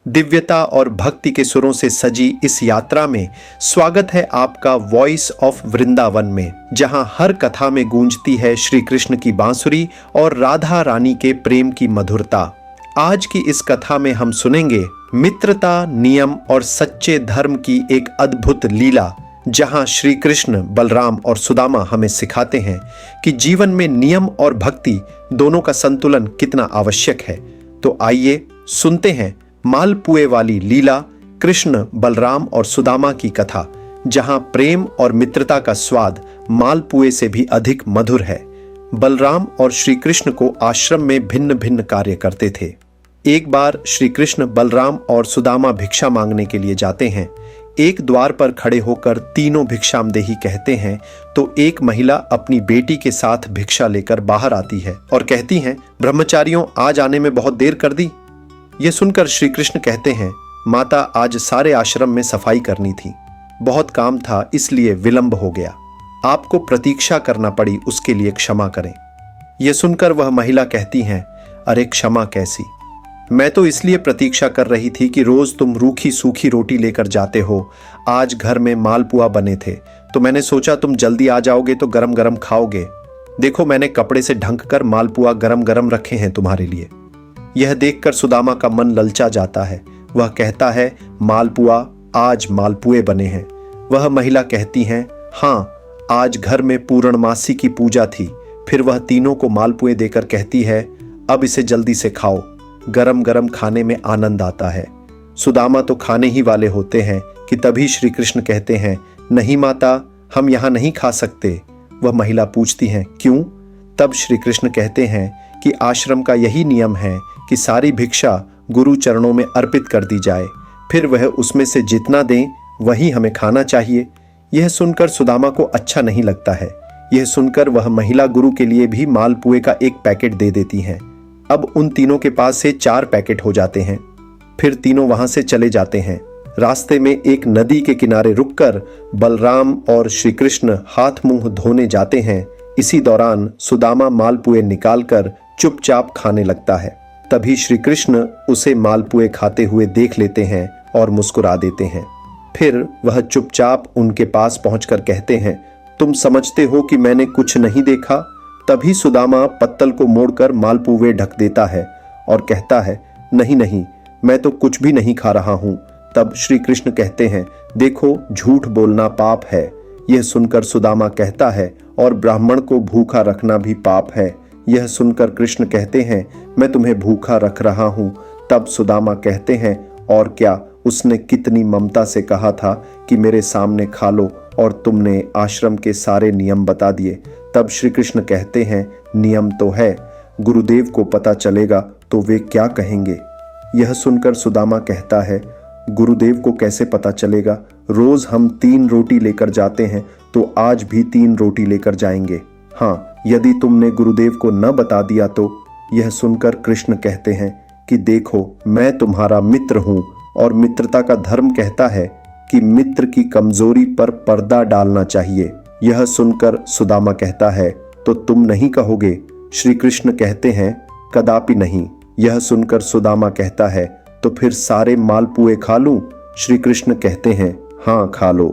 दिव्यता और भक्ति के सुरों से सजी इस यात्रा में स्वागत है आपका वॉइस ऑफ वृंदावन में, जहां हर कथा में गूंजती है श्री कृष्ण की बांसुरी और राधा रानी के प्रेम की मधुरता। आज की इस कथा में हम सुनेंगे मित्रता, नियम और सच्चे धर्म की एक अद्भुत लीला, जहां श्री कृष्ण, बलराम और सुदामा हमें सिखाते हैं कि जीवन में नियम और भक्ति दोनों का संतुलन कितना आवश्यक है। तो आइए सुनते हैं मालपुए वाली लीला, कृष्ण, बलराम और सुदामा की कथा, जहां प्रेम और मित्रता का स्वाद मालपुए से भी अधिक मधुर है। बलराम और श्री कृष्ण को आश्रम में भिन्न भिन्न कार्य करते थे। एक बार श्री कृष्ण, बलराम और सुदामा भिक्षा मांगने के लिए जाते हैं। एक द्वार पर खड़े होकर तीनों भिक्षामदेही कहते हैं तो एक महिला अपनी बेटी के साथ भिक्षा लेकर बाहर आती है और कहती हैं, ब्रह्मचारियों, आज आने में बहुत देर कर दी। यह सुनकर श्री कृष्ण कहते हैं, माता, आज सारे आश्रम में सफाई करनी थी, बहुत काम था, इसलिए विलंब हो गया। आपको प्रतीक्षा करना पड़ी, उसके लिए क्षमा करें। यह सुनकर वह महिला कहती हैं, अरे क्षमा कैसी, मैं तो इसलिए प्रतीक्षा कर रही थी कि रोज तुम रूखी सूखी रोटी लेकर जाते हो। आज घर में मालपुआ बने थे तो मैंने सोचा तुम जल्दी आ जाओगे तो गरम गरम खाओगे। देखो, मैंने कपड़े से ढंक कर मालपुआ गरम गरम रखे हैं तुम्हारे लिए। यह देखकर सुदामा का मन ललचा जाता है। वह कहता है, मालपुआ, आज मालपुए बने हैं। वह महिला कहती हैं, हाँ, आज घर में पूर्णमासी की पूजा थी। फिर वह तीनों को मालपुए देकर कहती है, अब इसे जल्दी से खाओ, गरम गरम खाने में आनंद आता है। सुदामा तो खाने ही वाले होते हैं कि तभी श्री कृष्ण कहते हैं, नहीं माता, हम यहाँ नहीं खा सकते। वह महिला पूछती है, क्यों? तब श्री कृष्ण कहते हैं कि आश्रम का यही नियम है कि सारी भिक्षा गुरु चरणों में अर्पित कर दी जाए, फिर वह उसमें से जितना दें वही हमें खाना चाहिए। यह सुनकर सुदामा को अच्छा नहीं लगता है। यह सुनकर वह महिला गुरु के लिए भी मालपुए का एक पैकेट दे देती हैं। अब उन तीनों के पास से 4 पैकेट हो जाते हैं। फिर तीनों वहां से चले जाते हैं। रास्ते में एक नदी के किनारे रुककर बलराम और श्री कृष्ण हाथ मुंह धोने जाते हैं। इसी दौरान सुदामा मालपुए निकालकर चुपचाप खाने लगता है। तभी श्री कृष्ण उसे मालपुए खाते हुए देख लेते हैं और मुस्कुरा देते हैं। फिर वह चुपचाप उनके पास पहुंचकर कहते हैं, तुम समझते हो कि मैंने कुछ नहीं देखा? तभी सुदामा पत्तल को मोड़कर मालपुए ढक देता है और कहता है, नहीं नहीं, मैं तो कुछ भी नहीं खा रहा हूं। तब श्री कृष्ण कहते हैं, देखो, झूठ बोलना पाप है। यह सुनकर सुदामा कहता है, और ब्राह्मण को भूखा रखना भी पाप है। यह सुनकर कृष्ण कहते हैं, मैं तुम्हें भूखा रख रहा हूं। तब सुदामा कहते हैं, और क्या, उसने कितनी ममता से कहा था कि मेरे सामने खा लो, और तुमने आश्रम के सारे नियम बता दिए। तब श्री कृष्ण कहते हैं, नियम तो है, गुरुदेव को पता चलेगा तो वे क्या कहेंगे? यह सुनकर सुदामा कहता है, गुरुदेव को कैसे पता चलेगा? रोज हम 3 रोटी लेकर जाते हैं तो आज भी 3 रोटी लेकर जाएंगे। हाँ, यदि तुमने गुरुदेव को न बता दिया तो? यह सुनकर कृष्ण कहते हैं कि देखो, मैं तुम्हारा मित्र हूं और मित्रता का धर्म कहता है कि मित्र की कमजोरी पर पर्दा डालना चाहिए। यह सुनकर सुदामा कहता है, तो तुम नहीं कहोगे? श्री कृष्ण कहते हैं, कदापि नहीं। यह सुनकर सुदामा कहता है, तो फिर सारे मालपुए खा लूं? श्री कृष्ण कहते हैं, हाँ, खा लो।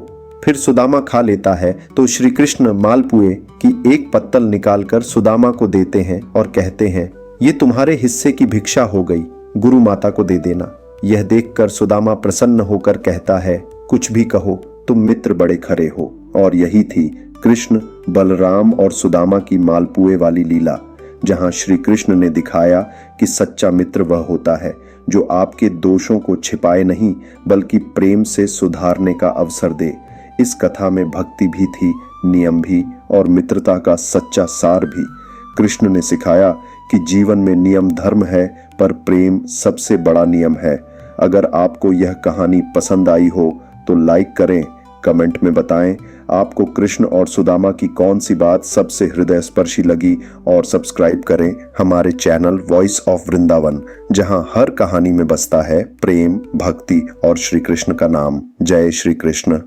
फिर सुदामा खा लेता है तो श्री कृष्ण मालपुए की एक पत्तल निकालकर सुदामा को देते हैं और कहते हैं, ये तुम्हारे हिस्से की भिक्षा हो गई, गुरु माता को दे देना। यह देखकर सुदामा प्रसन्न होकर कहता है, कुछ भी कहो, तुम मित्र बड़े खरे हो। और यही थी कृष्ण, बलराम और सुदामा की मालपुए वाली लीला, जहां श्री कृष्ण ने दिखाया कि सच्चा मित्र वह होता है जो आपके दोषों को छिपाए नहीं बल्कि प्रेम से सुधारने का अवसर दे। इस कथा में भक्ति भी थी, नियम भी, और मित्रता का सच्चा सार भी। कृष्ण ने सिखाया कि जीवन में नियम धर्म है, पर प्रेम सबसे बड़ा नियम है। अगर आपको यह कहानी पसंद आई हो तो लाइक करें, कमेंट में बताएं आपको कृष्ण और सुदामा की कौन सी बात सबसे हृदय स्पर्शी लगी, और सब्सक्राइब करें हमारे चैनल वॉइस ऑफ वृंदावन, जहां हर कहानी में बसता है प्रेम, भक्ति और श्री कृष्ण का नाम। जय श्री कृष्ण।